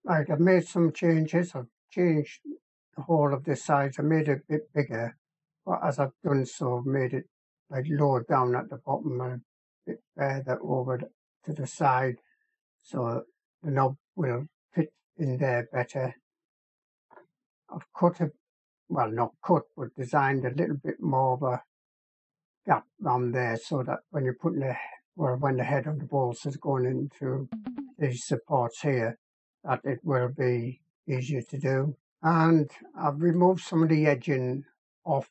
Right, I've made some changes. I've changed the whole of this side. I made it a bit bigger, but as I've done so, I've made it like lower down at the bottom and a bit further over to the side, so the knob will fit in there better. I've cut it, well, not cut, but designed a little bit more of a gap around there so that when you're putting when the head of the bolts is going into these supports here, that it will be easier to do. And I've removed some of the edging off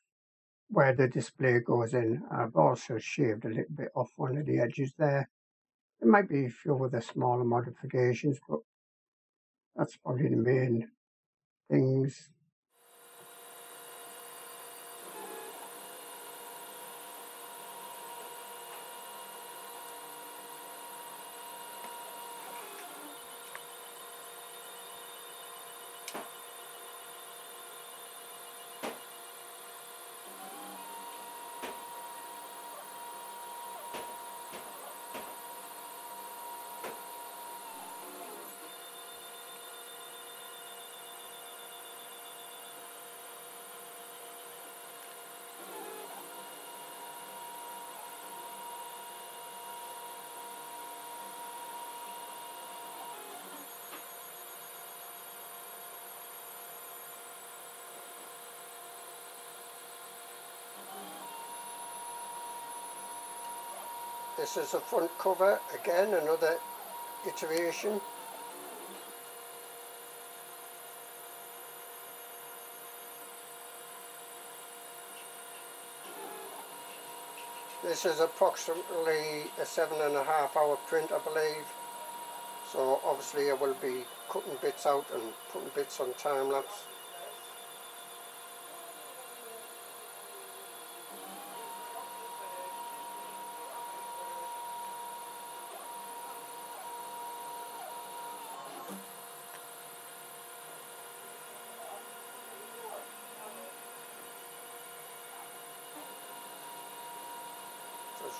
where the display goes in. I've also shaved a little bit off one of the edges there. There might be a few other smaller modifications, but that's probably the main things. This is the front cover, again another iteration. This is approximately a 7.5 hour print, I believe. So obviously I will be cutting bits out and putting bits on time lapse.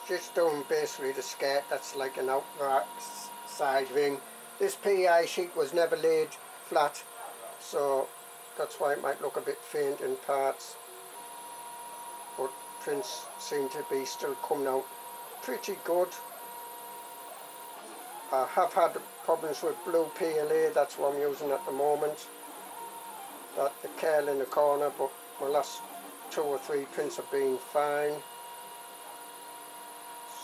It's just doing basically the skirt, that's like an outside ring. This PEI sheet was never laid flat, so that's why it might look a bit faint in parts, but prints seem to be still coming out pretty good. I have had problems with blue PLA, that's what I'm using at the moment, that the curl in the corner, but my last 2 or 3 prints have been fine.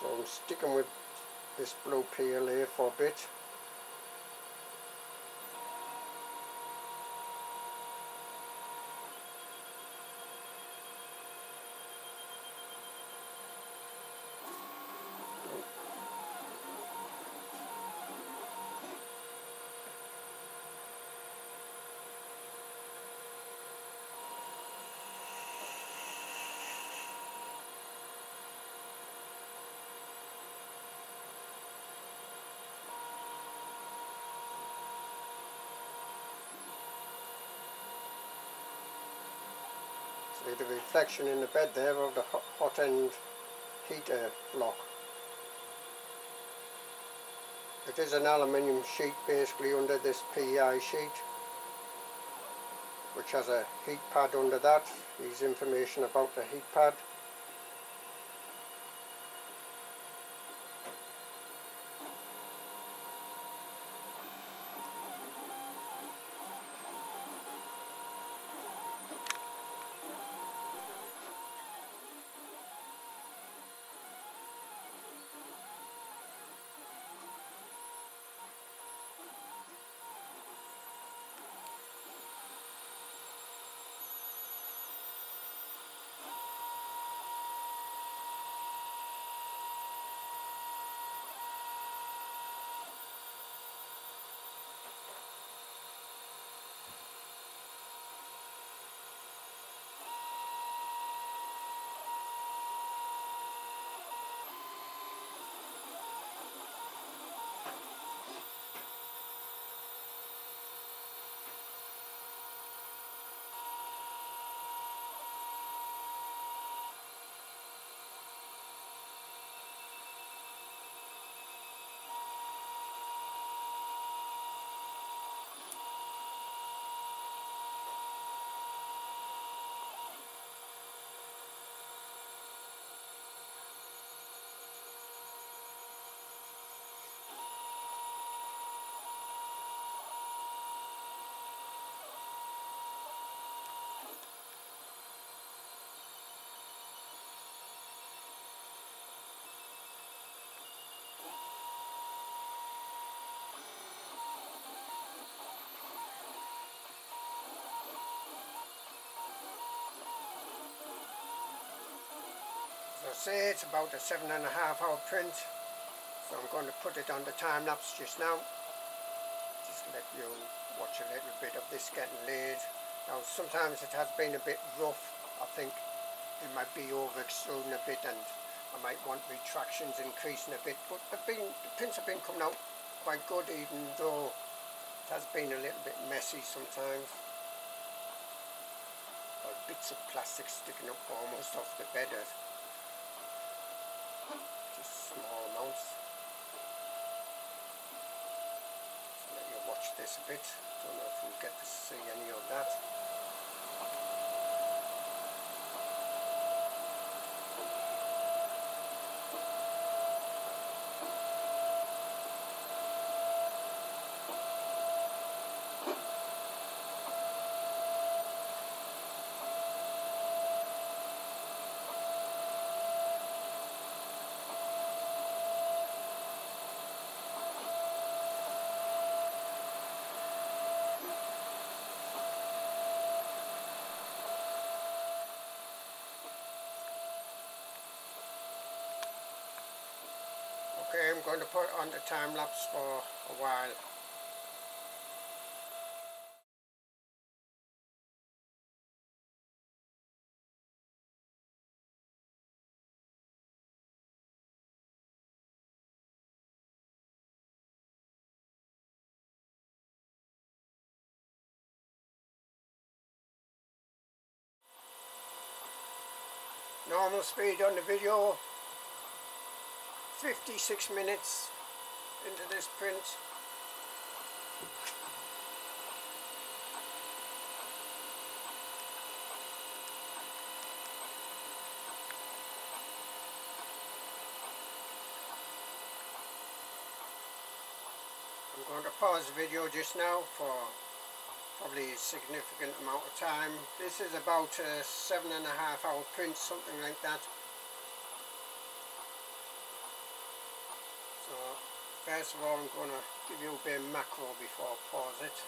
So I'm sticking with this blue PLA for a bit. See the reflection in the bed there of the hot end heater block. It is an aluminium sheet basically under this PEI sheet, which has a heat pad under that. There's information about the heat pad. As I say, it's about a 7.5 hour print, so I'm going to put it on the time lapse just now. Just let you watch a little bit of this getting laid. Now sometimes it has been a bit rough. I think it might be over extruding a bit, and I might want retractions increasing a bit, but the prints have been coming out quite good, even though it has been a little bit messy sometimes. Or bits of plastic sticking up almost off the bed, just small amounts. So let you watch this a bit. Don't know if we'll get to see any of that. Okay, I'm going to put on the time lapse for a while. Normal speed on the video, 56 minutes into this print. I'm going to pause the video just now for probably a significant amount of time. This is about a 7.5 hour print, something like that. So first of all, I'm going to give you a bit of macro before I pause it.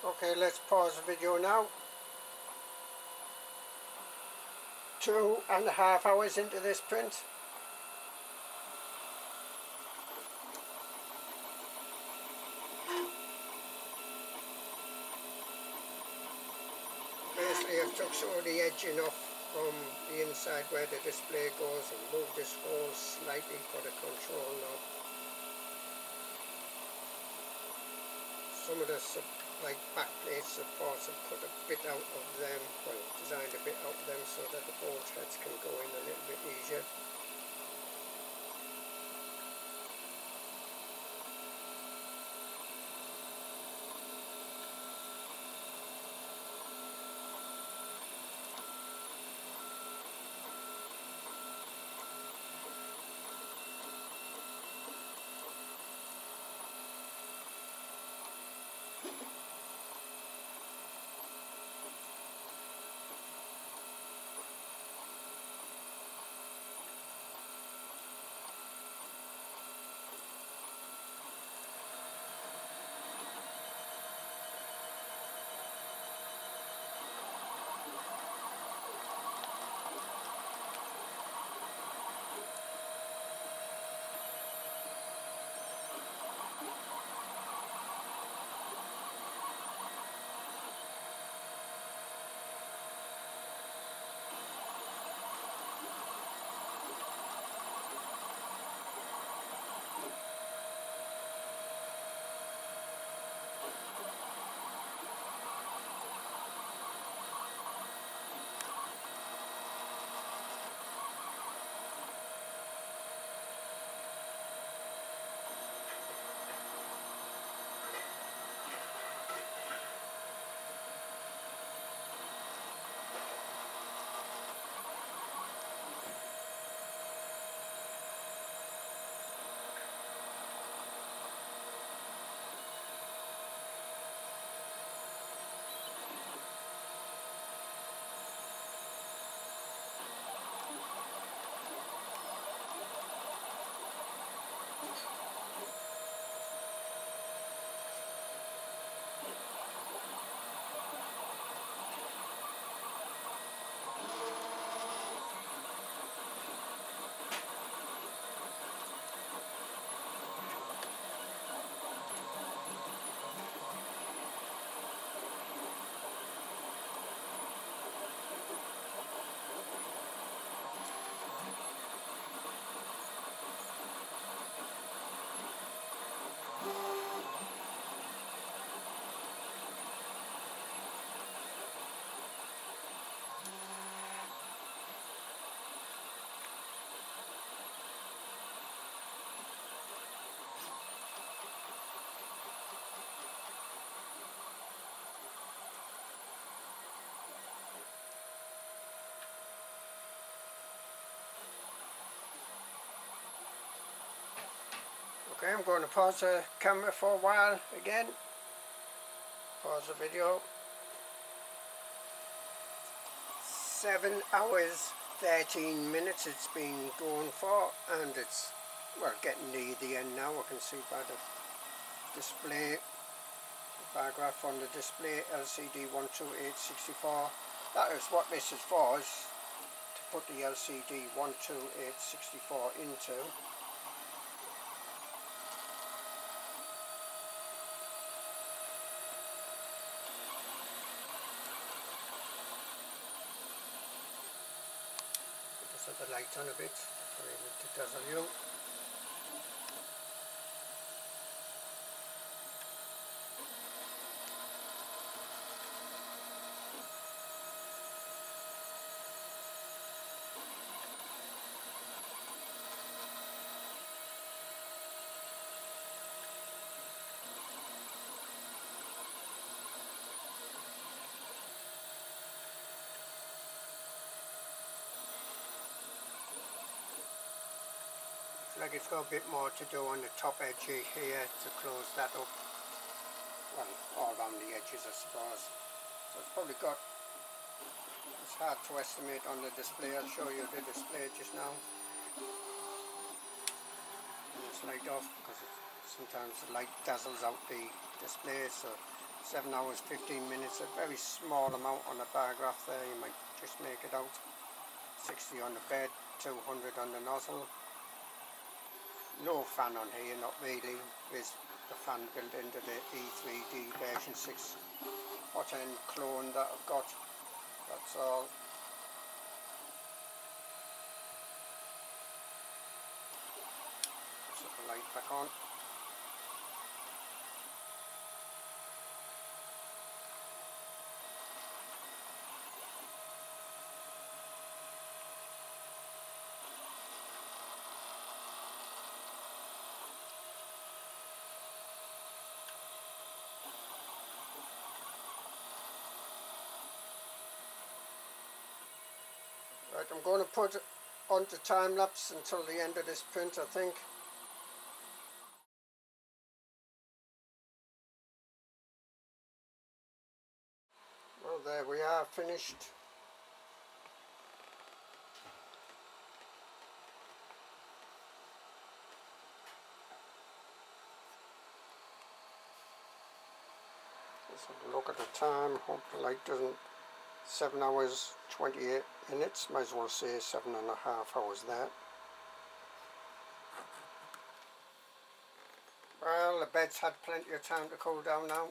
Okay, let's pause the video now. 2.5 hours into this print. Basically, I've took some of the edging off from the inside where the display goes and moved this hole slightly for the control knob. Some of the back plate supports, I've cut a bit out of them, well, designed a bit out of them so that the bolt heads can go in a little bit easier. Okay, I'm going to pause the camera for a while again. Pause the video. 7 hours 13 minutes it's been going for, and it's, well, getting near the end now. I can see by the display, the bar graph on the display, LCD 12864. That is what this is for, is to put the LCD 12864 into. Just have the light on a bit, to dazzle you. Like it's got a bit more to do on the top edge here to close that up. Well, all around the edges I suppose. So it's probably got, it's hard to estimate on the display. I'll show you the display just now. And it's light off because sometimes the light dazzles out the display. So 7 hours 15 minutes, a very small amount on the bar graph there, you might just make it out. 60 on the bed, 200 on the nozzle. No fan on here, not really. There's the fan built into the E3D version 6 hot end clone that I've got. That's all. Set the light back on. Right, I'm going to put it onto time lapse until the end of this print, I think. Well, there we are, finished. Let's have a look at the time. Hope the light doesn't. 7 hours 28 minutes, might as well say 7.5 hours there. Well, the bed's had plenty of time to cool down now.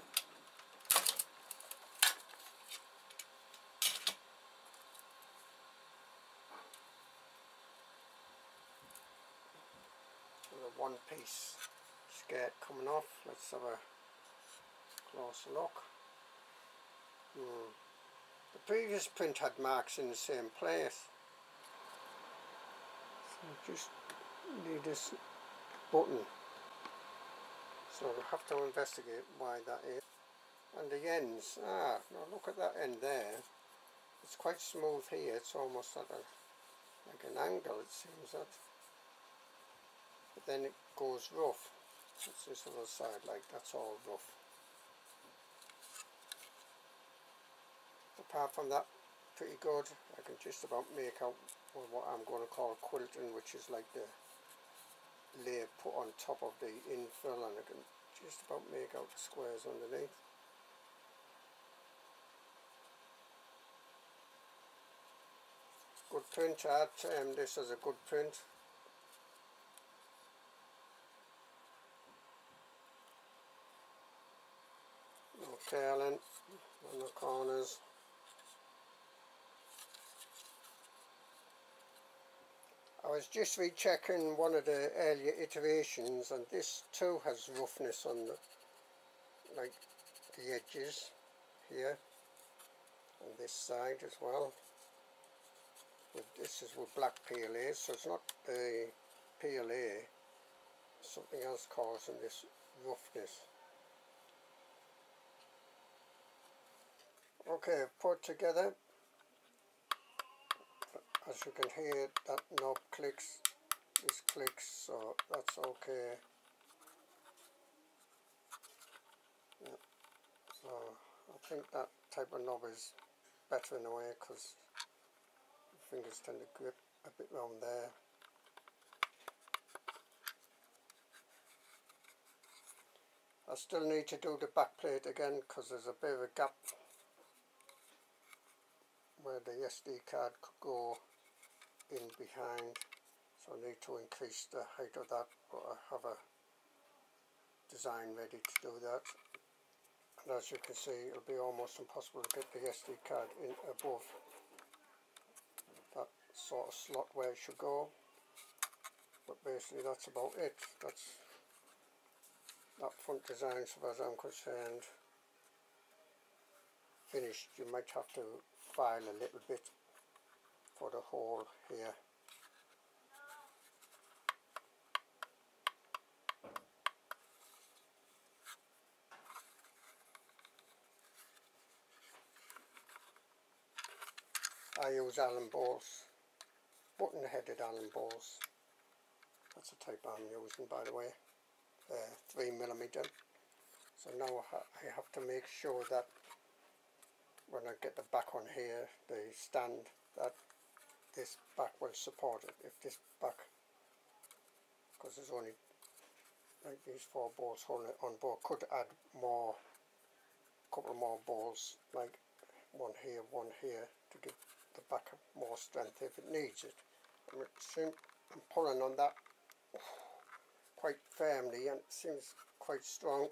The one piece skirt coming off. Let's have a closer look. The previous print had marks in the same place. So just need this button. So we'll have to investigate why that is. And the ends, now look at that end there. It's quite smooth here, it's almost at like an angle, it seems that. But then it goes rough. It's this other side, like that's all rough. Apart from that, pretty good. I can just about make out what I'm going to call quilting, which is like the layer put on top of the infill, and I can just about make out the squares underneath. Good print. I'd term this as a good print. No curling on the corners. I was just rechecking one of the earlier iterations, and this too has roughness on the, like the edges here, and this side as well. This is with black PLA, so it's not a PLA, something else causing this roughness. Okay, put together. As you can hear, that knob clicks, this clicks, so that's okay. So I think that type of knob is better in a way because fingers tend to grip a bit round there. I still need to do the back plate again because there's a bit of a gap where the SD card could go in behind, so I need to increase the height of that, but I have a design ready to do that. And as you can see, it'll be almost impossible to get the SD card in above that sort of slot where it should go. But basically that's about it. That's that front design, so far as I'm concerned, finished. You might have to file a little bit for the hole here. I use Allen balls, button headed Allen balls. That's the type I'm using, by the way. 3mm. So now I have to make sure that when I get the back on here, the stand, that this back will support it. If this back, because there's only like these 4 bolts holding it on board, could add more, couple more bolts, like one here, to give the back more strength if it needs it. I'm pulling on that quite firmly and it seems quite strong.